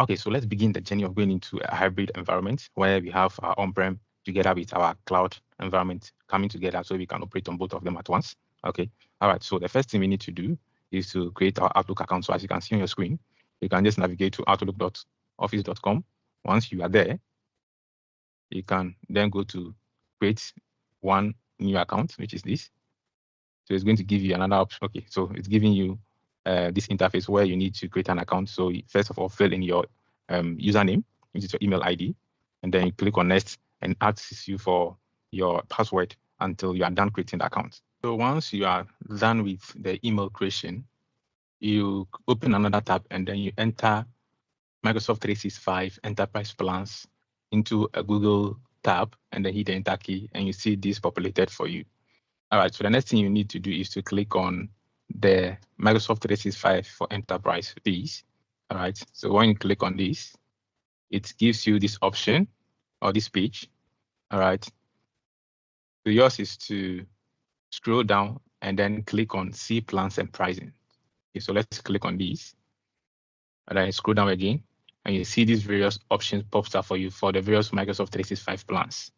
Okay, so let's begin the journey of going into a hybrid environment where we have our on-prem together with our cloud environment coming together so we can operate on both of them at once. Okay, all right, so the first thing we need to do is to create our Outlook account. So as you can see on your screen, you can just navigate to outlook.office.com. Once you are there, you can then go to create one new account, which is this. So it's going to give you another option. Okay, so it's giving you this interface where you need to create an account. So first of all, fill in your username, which is your email ID, and then you click on next and asks you for your password until you are done creating the account. So once you are done with the email creation, you open another tab and then you enter Microsoft 365 Enterprise Plans into a Google tab and then hit the enter key and you see this populated for you. All right, so the next thing you need to do is to click on the Microsoft 365 for Enterprise piece. All right, so when you click on this, it gives you this option or this page. All right, so yours is to scroll down and then click on See Plans and Pricing. Okay, so let's click on these. And then scroll down again, and you see these various options pops up for you for the various Microsoft 365 plans.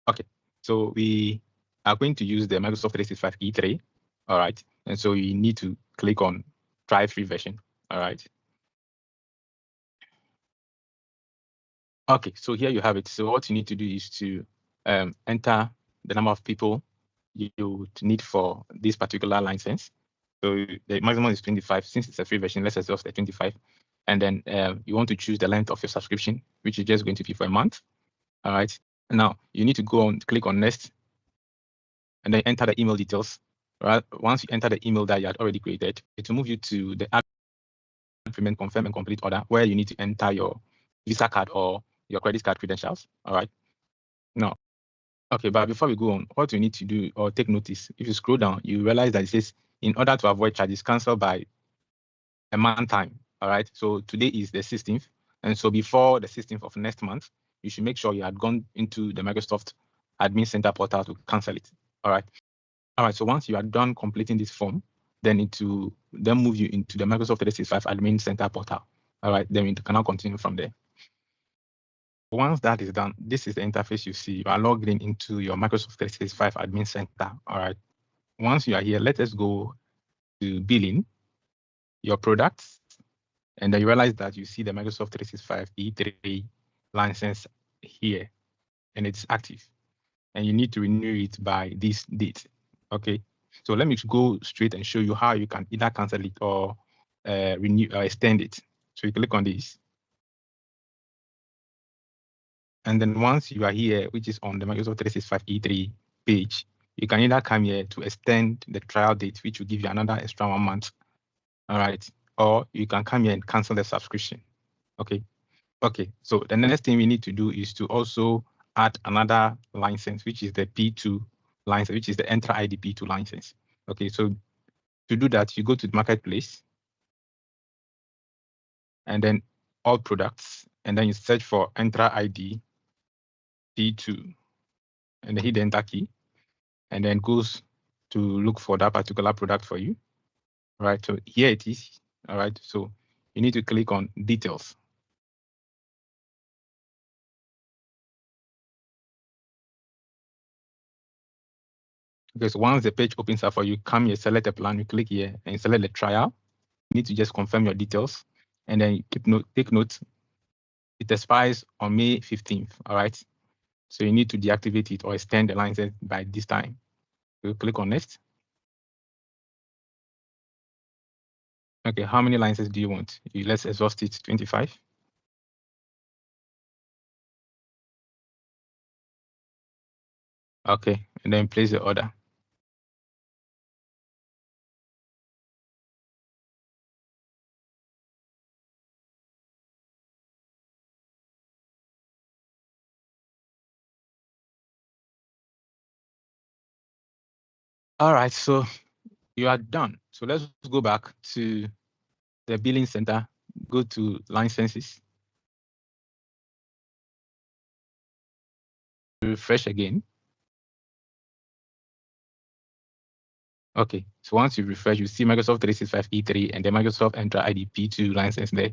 Okay, so we are going to use the Microsoft 365 E3. All right, and so you need to click on try free version. All right. Okay, so here you have it. So what you need to do is to enter the number of people you need for this particular license. So the maximum is 25. Since it's a free version, let's exhaust the 25. And then you want to choose the length of your subscription, which is just going to be for a month. All right. Now you need to go on, click on next, and then enter the email details. Right. Once you enter the email that you had already created, it will move you to the add payment confirm and complete order, where you need to enter your Visa card or your credit card credentials. All right. Now, okay, but before we go on, what you need to do or take notice, if you scroll down, you realize that it says, in order to avoid charges, cancel by a month time. All right. So today is the 16th. And so before the 16th of next month, you should make sure you had gone into the Microsoft Admin Center portal to cancel it. All right. All right. So once you are done completing this form, then it will then move you into the Microsoft 365 Admin Center portal. All right. Then we can now continue from there. Once that is done, this is the interface you see. You are logged in into your Microsoft 365 Admin Center. All right. Once you are here, let us go to billing, your products, and then you realize that you see the Microsoft 365 E3 license here, and it's active. And you need to renew it by this date. Okay. So let me go straight and show you how you can either cancel it or renew or extend it. So you click on this. And then once you are here, which is on the Microsoft 365 E3 page, you can either come here to extend the trial date, which will give you another extra 1 month. All right. Or you can come here and cancel the subscription. Okay. Okay. So the next thing we need to do is to also add another license, which is the P2 license, which is the Entra ID P2 license. Okay. So to do that, you go to the marketplace and then all products, and then you search for Entra ID P2 and then hit the enter key, and then goes to look for that particular product for you. All right, so here it is. All right, so you need to click on details. Because once the page opens up for you, come here, select a plan, you click here and select the trial. You need to just confirm your details and then take note. It expires on May 15th. All right, so you need to deactivate it or extend the license by this time. So click on next. Okay, how many licenses do you want? Let's exhaust it, 25. Okay, and then place the order. All right, so you are done. So let's go back to the billing center, go to licenses, refresh again. Okay, so once you refresh, you see Microsoft 365 E3 and the Microsoft Entra ID P2 license there.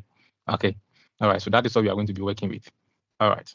Okay, All right, so that is what we are going to be working with. All right.